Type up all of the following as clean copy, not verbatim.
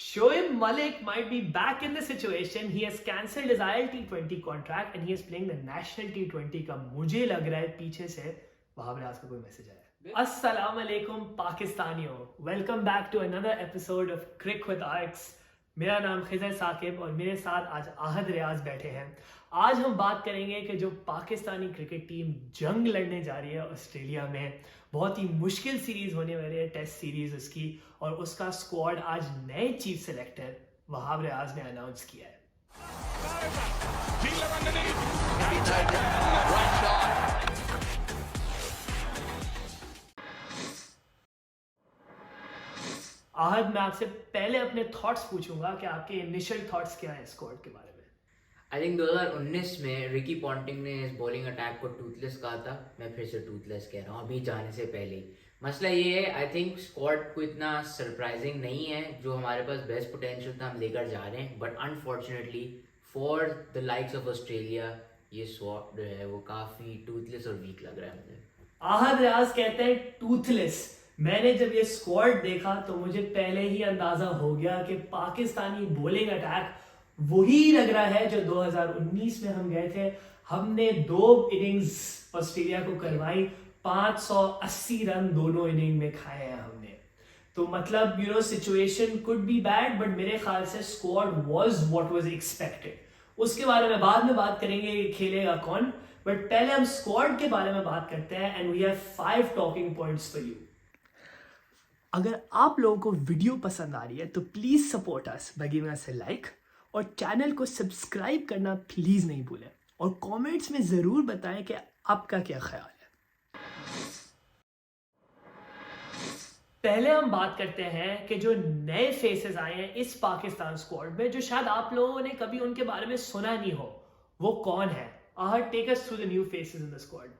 Shoaib Malik might be back in the situation. He has cancelled his IL T20 contract and he is playing the National T20 का मुझे लग रहा है पीछे से वहाब रियाज का कोई मैसेज आया है। अस्सलाम वालेकुम पाकिस्तानियों, welcome back to another episode of cric with आर्क्स। मेरा नाम खिजर साकिब और मेरे साथ आज आहद रियाज बैठे हैं। आज हम बात करेंगे कि जो पाकिस्तानी क्रिकेट टीम जंग लड़ने जा रही है ऑस्ट्रेलिया में, बहुत ही मुश्किल सीरीज होने वाली है, टेस्ट सीरीज उसकी, और उसका स्क्वाड आज नए चीफ सेलेक्टर वहाब रियाज ने अनाउंस किया है। आहद, मैं आपसे पहले अपने थॉट्स पूछूंगा कि आपके इनिशियल थॉट्स क्या हैं स्क्वाड के बारे में। आई थिंक 2019 में रिकी पॉन्टिंग ने इस बॉलिंग अटैक को टूथलेस कहा था। मैं फिर से टूथलेस कह रहा हूँ अभी जाने से पहले ही। मसला ये है, आई थिंक स्क्वाड को इतना सरप्राइजिंग नहीं है। जो हमारे पास बेस्ट पोटेंशियल था हम लेकर जा रहे हैं, but unfortunately for the likes of Australia ये स्क्वाड जो है वो काफ़ी टूथलेस और वीक लग रहा है मुझे। आहद रियाज कहते हैं टूथलेस। मैंने जब ये स्क्वाड देखा तो मुझे पहले ही अंदाजा हो गया कि पाकिस्तानी बॉलिंग अटैक वही लग रहा है जो 2019 में हम गए थे। हमने 2 इनिंग्स ऑस्ट्रेलिया को करवाई, 580 रन दोनों इनिंग में खाए हैं हमने। तो मतलब situation could be bad, but मेरे ख्याल से squad was what was expected. उसके बारे में बाद में बात करेंगे कि खेलेगा कौन, बट पहले हम स्क्वाड के बारे में बात करते हैं। And we have 5 talking points for you. अगर आप लोगों को वीडियो पसंद आ रही है तो please support us by giving us a like, और चैनल को सब्सक्राइब करना प्लीज नहीं भूलें, और कमेंट्स में जरूर बताएं कि आपका क्या ख्याल है। पहले हम बात करते हैं कि जो नए फेसेस आए हैं इस पाकिस्तान स्क्वाड में, जो शायद आप लोगों ने कभी उनके बारे में सुना नहीं हो, वो कौन है। Ahad, take us through the new faces in the squad.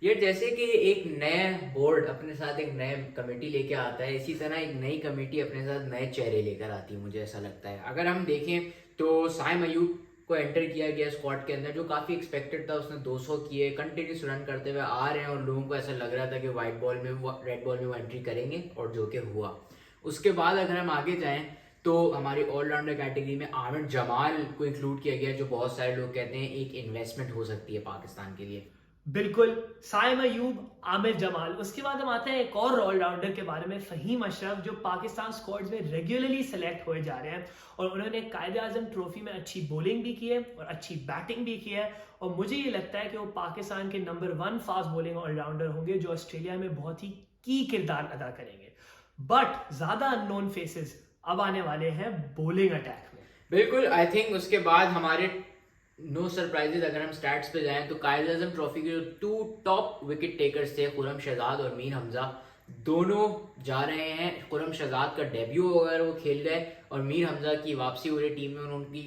यार जैसे कि एक नया बोर्ड अपने साथ एक नए कमेटी लेके आता है, इसी तरह एक नई कमेटी अपने साथ नए चेहरे लेकर आती है, मुझे ऐसा लगता है। अगर हम देखें तो साइम अयूब को एंटर किया गया स्क्वाड के अंदर, जो काफ़ी एक्सपेक्टेड था। उसने 200 किए, कंटिन्यूस रन करते हुए आ रहे हैं और लोगों को ऐसा लग रहा था कि रेड बॉल में वो एंट्री करेंगे, और जो कि हुआ। उसके बाद अगर हम आगे जाएं तो हमारी ऑलराउंडर कैटेगरी में आमिर जमाल को इंक्लूड किया गया, जो बहुत सारे लोग कहते हैं एक इन्वेस्टमेंट हो सकती है पाकिस्तान के लिए। बिल्कुल, साइम अयूब, आमिर जमाल। उसके बाद हम आते हैं एक और ऑलराउंडर के बारे में, फहीम अशरफ, जो पाकिस्तान स्क्वाड्स में रेगुलरली सेलेक्ट हुए जा रहे हैं, और उन्होंने कायदे आजम ट्रॉफी में अच्छी बॉलिंग भी की है और अच्छी बैटिंग भी की है। और मुझे ये लगता है कि वो पाकिस्तान के नंबर 1 फास्ट बॉलिंग ऑलराउंडर होंगे, जो ऑस्ट्रेलिया में बहुत ही की किरदार अदा करेंगे। बट ज्यादा अननोन फेसेस अब आने वाले हैं बॉलिंग अटैक में। बिल्कुल, आई थिंक उसके बाद हमारे नो सरप्राइजेज अगर हम स्टैट्स पे जाएं तो कायदे आजम ट्रॉफी के जो 2 टॉप विकेट टेकर्स थे, खुरम शहजाद और मीर हमजा, दोनों जा रहे हैं। खुरम शहजाद का डेब्यू अगर वो खेल गए और मीर हमजा की वापसी हो रही टीम में, उनकी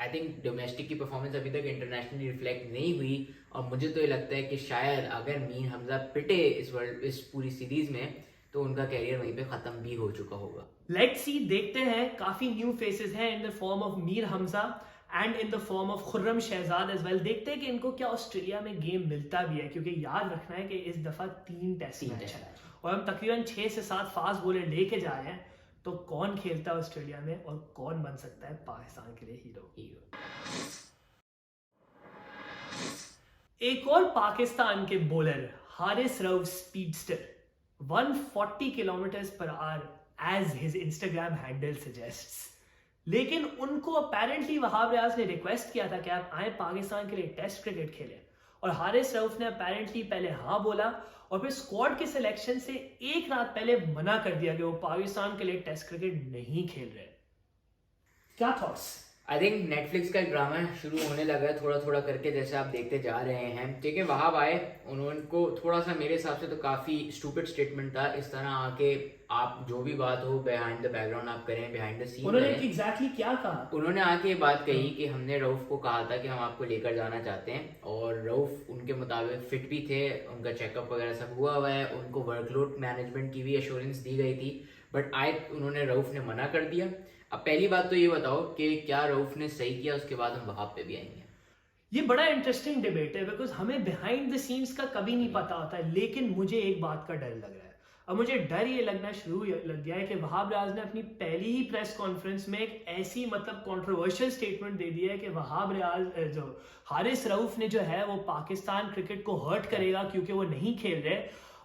आई थिंक डोमेस्टिक की परफॉर्मेंस अभी तक इंटरनेशनली रिफ्लेक्ट नहीं हुई। और मुझे तो ये लगता है कि शायद अगर मीर हमजा पिटे इस पूरी सीरीज में तो उनका कैरियर वहीं पे खत्म भी हो चुका होगा। लेट्स सी, देखते हैं। काफी न्यू फेसेस हैं in the form of Mir Hamza and in the form of Khurram Shahzad as well. देखते हैं कि इनको क्या ऑस्ट्रेलिया में गेम मिलता भी है, क्योंकि याद रखना है कि इस दफा 3 टेस्ट मैच है और हम तकरीबन 6 से 7 फास्ट बॉलर लेके जा रहे हैं। तो कौन खेलता है ऑस्ट्रेलिया में और कौन बन सकता है पाकिस्तान के लिए हीरो। एक और पाकिस्तान के bowler Haris Rauf speedster, 140 kilometre per hour as his Instagram handle suggests. लेकिन उनको अपेरेंटली वहाब रियाज ने रिक्वेस्ट किया था कि आप आए पाकिस्तान के लिए टेस्ट क्रिकेट खेलें, और हारिस रऊफ ने अपेरेंटली पहले हाँ बोला और फिर स्क्वाड के सिलेक्शन से एक रात पहले मना कर दिया कि वो पाकिस्तान के लिए टेस्ट क्रिकेट नहीं खेल रहे। क्या थॉट्स? आई थिंक नेटफ्लिक्स का ड्रामा शुरू होने लगा है थोड़ा थोड़ा करके, जैसे आप देखते जा रहे हैं। ठीक है, वहाब आए, उनको थोड़ा सा मेरे हिसाब से तो काफ़ी स्टूपिड स्टेटमेंट था। इस तरह आके आप जो भी बात हो बिहाइंड द बैकग्राउंड आप करें, बिहाइंड द सीन। उन्होंने एग्जैक्टली क्या कहा? उन्होंने आके ये बात कही कि हमने रऊफ को कहा था कि हम आपको लेकर जाना चाहते हैं, और रऊफ उनके मुताबिक फिट भी थे, उनका चेकअप वगैरह सब हुआ हुआ है, उनको वर्कलोड मैनेजमेंट की भी एश्योरेंस दी गई थी, बट उन्होंने रऊफ ने मना कर दिया। अब पहली बात तो ये बताओ कि क्या रऊफ ने सही किया, उसके बाद हम वहाब पे भी आएंगे। ये बड़ा इंटरेस्टिंग डिबेट है, बिकॉज हमें बिहाइंड द सीन्स का कभी नहीं पता होता है। लेकिन मुझे एक बात का डर लग रहा है, अब मुझे डर ये लगना शुरू लग गया है कि वहाब रियाज ने अपनी पहली ही प्रेस कॉन्फ्रेंस में एक ऐसी मतलब कंट्रोवर्शियल स्टेटमेंट दे दी है कि वहाब रियाज जो हारिस रऊफ ने जो है वो पाकिस्तान क्रिकेट को हर्ट करेगा क्योंकि वो नहीं खेल रहे।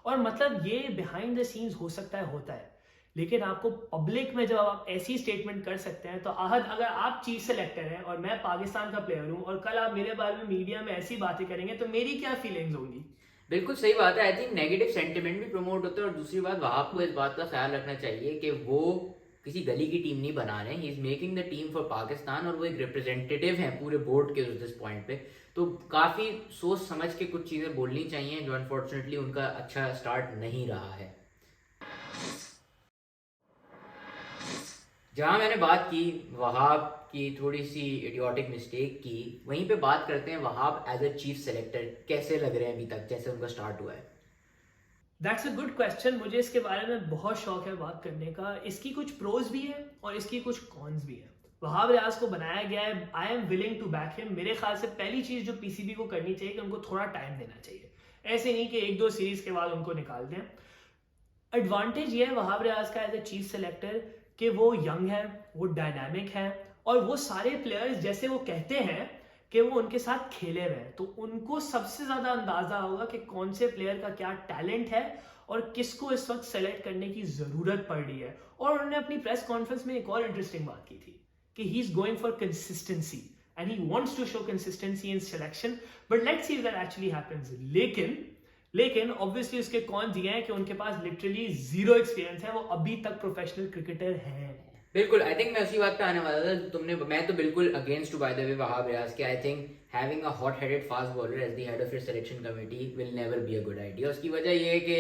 और मतलब ये बिहाइंड द सीन्स हो सकता है, होता है, लेकिन आपको पब्लिक में जब आप ऐसी स्टेटमेंट कर सकते हैं तो आहद, अगर आप चीफ सेलेक्टर हैं और मैं पाकिस्तान का प्लेयर हूं और कल आप मेरे बारे में मीडिया में ऐसी बातें करेंगे तो मेरी क्या फीलिंग्स होंगी? बिल्कुल सही बात है। आई थिंक नेगेटिव सेंटिमेंट भी प्रमोट होता है, और दूसरी बात वहाब को इस बात का ख्याल रखना चाहिए कि वो किसी गली की टीम नहीं बना रहे हैं, he is making the team for Pakistan, और वो एक रिप्रेजेंटेटिव हैं पूरे बोर्ड के उस पॉइंट पे। तो काफी सोच समझ के कुछ चीजें बोलनी चाहिए, जो अनफॉर्चुनेटली उनका अच्छा स्टार्ट नहीं रहा है। जहां मैंने बात की वहाब की थोड़ी सी इडियोटिक मिस्टेक की, वहीं पे बात करते हैं Wahab as a chief selector कैसे लग रहे हैं अभी तक, जैसे उनका स्टार्ट हुआ है। That's a good question. मुझे इसके बारे में बहुत शौक है बात करने का। इसकी कुछ प्रोज भी है और इसकी कुछ कॉन्स भी है। वहाब रियाज को बनाया गया है, I am willing to back him. मेरे ख्याल से पहली चीज जो पीसीबी को करनी चाहिए कि उनको थोड़ा टाइम देना चाहिए, ऐसे नहीं कि 1-2 सीरीज के बाद उनको निकाल दें। एडवांटेज ये है वहाब रियाज का एज ए चीफ सेलेक्टर कि वो यंग है, वो डायनामिक है, और वो सारे प्लेयर्स जैसे वो कहते हैं कि वो उनके साथ खेले हुए हैं, तो उनको सबसे ज्यादा अंदाजा होगा कि कौन से प्लेयर का क्या टैलेंट है और किसको इस वक्त सेलेक्ट करने की जरूरत पड़ रही है। और उन्होंने अपनी प्रेस कॉन्फ्रेंस में एक और इंटरेस्टिंग बात की थी कि he is going for consistency and he wants to show consistency in selection, but let's see if that actually happens. लेकिन ऑब्वियसली उसके कौन दिए हैं कि उनके पास लिटरली जीरो एक्सपीरियंस है, वो अभी तक प्रोफेशनल क्रिकेटर हैं। बिल्कुल, आई थिंक मैं उसी बात पे आने वाला था। मैं तो बिल्कुल against by the way Wahab Riaz के। I think having a hot headed fast bowler as the head of your selection committee will never be a good idea. उसकी वजह ये है कि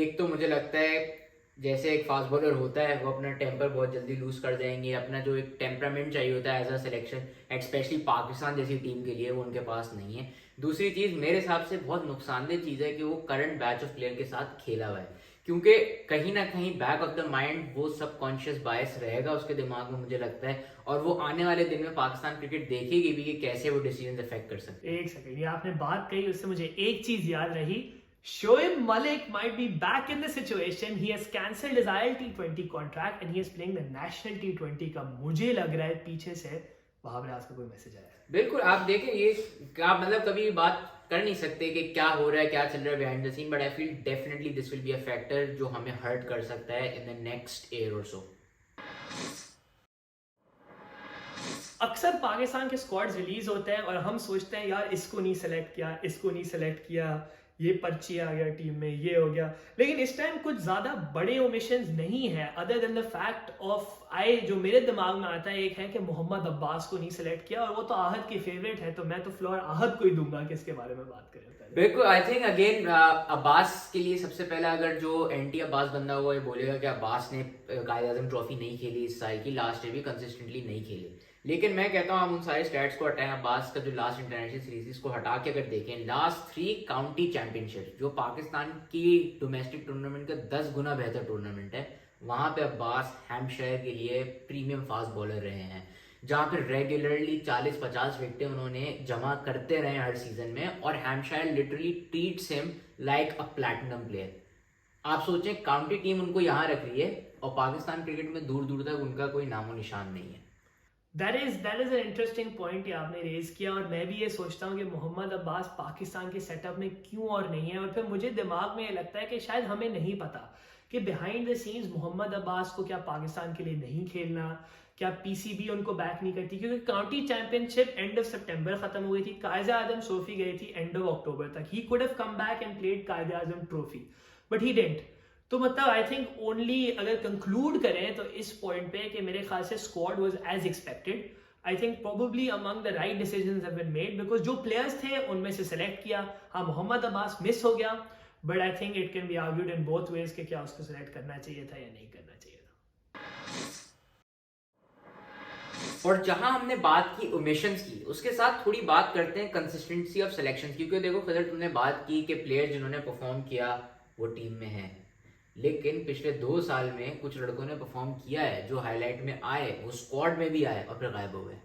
एक तो मुझे लगता है जैसे एक फास्ट बॉलर होता है वो अपना टेम्पर बहुत जल्दी लूज कर जाएंगे, अपना जो एक टेम्परामेंट चाहिए होता है as a selection specially Pakistan जैसी टीम के लिए, वो उनके पास नहीं है। दूसरी चीज मेरे हिसाब से बहुत नुकसानदेह चीज है कि वो करंट बैच ऑफ प्लेयर के साथ खेला हुआ है, क्योंकि कहीं ना कहीं बैक ऑफ द माइंड वो सबकॉन्शियस बायस रहेगा उसके दिमाग में, मुझे लगता है, और वो आने वाले दिन में पाकिस्तान क्रिकेट देखेगी भी कि कैसे वो डिसीजन इफेक्ट कर सकते हैं। एक सेकंड, ये आपने बात कही उससे मुझे एक चीज याद रही। Shoaib Malik might be back in the situation. He has cancelled his IL T20 contract and he is playing the national T20 का मुझे लग रहा है पीछे से वहाब रियाज का कोई मैसेज आया है। बिल्कुल, आप देखें ये आप मतलब कभी बात कर नहीं सकते कि क्या हो रहा है, क्या चल रहा है behind the scene, but I feel definitely this will be a factor जो हमें हर्ट कर सकता है इन द नेक्स्ट ईयर और सो। अक्सर पाकिस्तान के स्क्वाड्स रिलीज होते हैं और हम सोचते हैं यार इसको नहीं सेलेक्ट किया, इसको नहीं सेलेक्ट किया, ये पर्ची आ गया टीम में, ये हो गया। लेकिन इस टाइम कुछ ज्यादा बड़े ओमिशंस नहीं है other than the fact of जो मेरे दिमाग में आता है एक है कि मोहम्मद अब्बास को नहीं सेलेक्ट किया, और वो तो आहद की फेवरेट है, तो मैं तो फ्लोर आहद को ही दूंगा कि इसके बारे में बात करें। बिल्कुल, आई थिंक अगेन अब्बास के लिए सबसे पहला अगर जो एंटी अब्बास बंदा होगा ये बोलेगा कि अब्बास ने कायद आजम ट्रॉफी नहीं खेली इस साल की, लास्ट ईयर भी कंसिस्टेंटली नहीं खेली। लेकिन मैं कहता हूँ हम उन सारे स्टैट्स को हटाएं, अब्बास का जो लास्ट इंटरनेशनल सीरीज को हटा के अगर देखें, लास्ट 3 काउंटी चैंपियनशिप जो पाकिस्तान की डोमेस्टिक टूर्नामेंट का 10 गुना बेहतर टूर्नामेंट है, वहां पे अब्बास हैम्पशायर के लिए प्रीमियम फास्ट बॉलर रहे हैं, जहां पे रेगुलरली 40-50 विकेटें उन्होंने जमा करते रहे हर सीजन में, और Hampshire literally treats him like अ प्लैटिनम प्लेयर। आप सोचें काउंटी टीम उनको यहाँ रख रही है और पाकिस्तान क्रिकेट में दूर दूर तक उनका कोई नामो निशान नहीं है। That is an interesting point ये आपने रेज किया, और मैं भी ये सोचता हूँ कि मोहम्मद अब्बास पाकिस्तान के सेटअप में क्यों और नहीं है। और फिर मुझे दिमाग में ये लगता है कि शायद हमें नहीं पता कि behind the scenes Mohammad Abbas को क्या पाकिस्तान के लिए नहीं खेलना, क्या पीसीबी उनको बैक नहीं करती, क्योंकि काउंटी चैंपियनशिप एंड ऑफ सितंबर खत्म हो गई थी, कायद आजम ट्रॉफी गई थी एंड ऑफ अक्टूबर तक। He could have come back and played Quaid Azam trophy, but he didn't. तो मतलब आई थिंक ओनली अगर कंक्लूड करें तो इस पॉइंट पे कि मेरे ख्याल से squad was as expected. I think probably among the right decisions have been made, because जो प्लेयर्स थे उनमें से सेलेक्ट किया। हाँ, मोहम्मद अब्बास मिस हो गया, but I think it can be argued in both ways कि क्या उसको सेलेक्ट करना चाहिए था या नहीं करना चाहिए था। और जहां हमने बात की ओमिशंस की, उसके साथ थोड़ी बात करते हैं कंसिस्टेंसी ऑफ सिलेक्शन, क्योंकि देखो खजर तुमने बात की कि प्लेयर जिन्होंने परफॉर्म किया वो टीम में है, लेकिन पिछले 2 साल में कुछ लड़कों ने परफॉर्म किया है जो हाईलाइट में आए, वो स्क्वाड में भी आए और फिर गायब हो गए।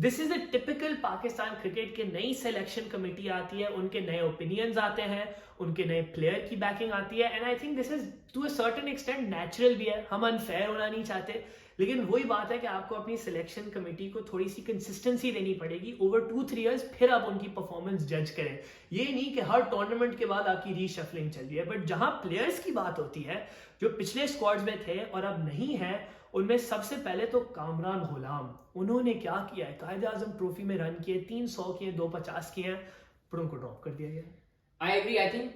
This is a typical Pakistan cricket के नई सिलेक्शन कमेटी आती है, उनके नए ओपिनियंस आते हैं, उनके नए प्लेयर की बैकिंग आती है, and I think this is to a certain extent natural भी है। हम अनफेयर होना नहीं चाहते, लेकिन वही बात है कि आपको अपनी सिलेक्शन कमेटी को थोड़ी सी कंसिस्टेंसी देनी पड़ेगी ओवर 2-3 ईयर्स, फिर आप उनकी परफॉर्मेंस जज करें। ये नहीं कि हर टूर्नामेंट के बाद आपकी रीशफलिंग चल रही है। बट जहां प्लेयर्स की बात होती है जो पिछले स्क्वाड्स में थे और अब नहीं है, उनमें सबसे पहले तो कामरान गुलाम, उन्होंने क्या किया है, कायदे आजम ट्रॉफी में रन किए, 300 किए, 250 किए हैं, पर उनको ड्रॉप कर दिया गया। I agree. आई थिंक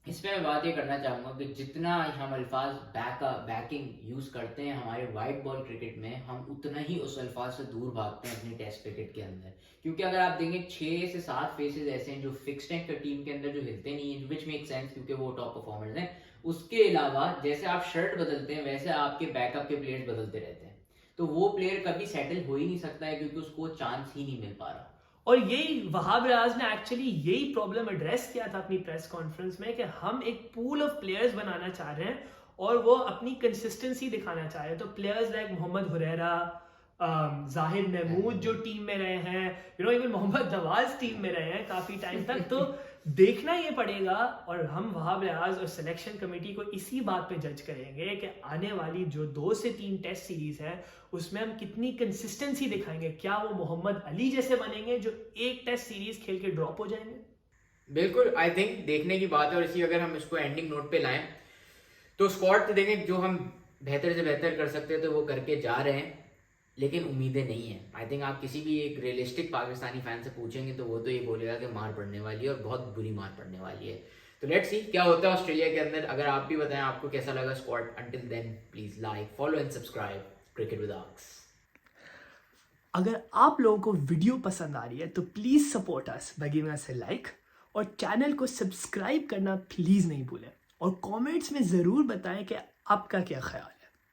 इसमें मैं बात ये करना चाहूँगा कि जितना हम अल्फाज बैकिंग यूज़ करते हैं हमारे वाइट बॉल क्रिकेट में, हम उतना ही उस अल्फाज से दूर भागते हैं अपने टेस्ट क्रिकेट के अंदर। क्योंकि अगर आप देखें 6 से 7 फेसेस ऐसे हैं जो फिक्स्ड हैं टीम के अंदर, जो हिलते नहीं हैं, विच मेक सेंस क्योंकि वो टॉप परफॉर्मर्स हैं। उसके अलावा जैसे आप शर्ट बदलते हैं वैसे आपके बैकअप के प्लेयर्स बदलते रहते हैं, तो वो प्लेयर कभी सेटल हो ही नहीं सकता है क्योंकि उसको चांस ही नहीं मिल पा रहा। और यही वहाब रियाज ने एक्चुअली यही प्रॉब्लम एड्रेस किया था अपनी प्रेस कॉन्फ्रेंस में कि हम एक पूल ऑफ प्लेयर्स बनाना चाह रहे हैं और वो अपनी कंसिस्टेंसी दिखाना चाह रहे हैं। तो प्लेयर्स लाइक मोहम्मद हुरैरा, जाहिद महमूद जो टीम में रहे हैं, you know even Mohammad Nawaz team में रहे हैं काफी टाइम तक, तो देखना ये पड़ेगा। और हम वहाब रियाज और सिलेक्शन कमेटी को इसी बात पे जज करेंगे कि आने वाली जो 2 से 3 टेस्ट सीरीज है उसमें हम कितनी कंसिस्टेंसी दिखाएंगे। क्या वो मोहम्मद अली जैसे बनेंगे जो एक टेस्ट सीरीज खेल के ड्रॉप हो जाएंगे? बिल्कुल, आई थिंक देखने की बात है। और इसी अगर हम इसको एंडिंग नोट पे लाएं तो स्क्वाड तो देखें जो हम बेहतर से बेहतर कर सकते हैं तो वो करके जा रहे हैं, लेकिन उम्मीदें नहीं है। आई थिंक आप किसी भी एक रियलिस्टिक पाकिस्तानी फैन से पूछेंगे तो वो तो ये बोलेगा कि मार पड़ने वाली है और बहुत बुरी मार पड़ने वाली है। तो लेट्स सी क्या होता है ऑस्ट्रेलिया के अंदर। अगर आप भी बताएं आपको कैसा लगा squad. Until then please like, follow and subscribe cricket with आक्स। अगर आप लोगों को वीडियो पसंद आ रही है तो please support us by giving us a like, और चैनल को सब्सक्राइब करना प्लीज नहीं भूलें, और कमेंट्स में जरूर बताएं कि आपका क्या ख्याल है।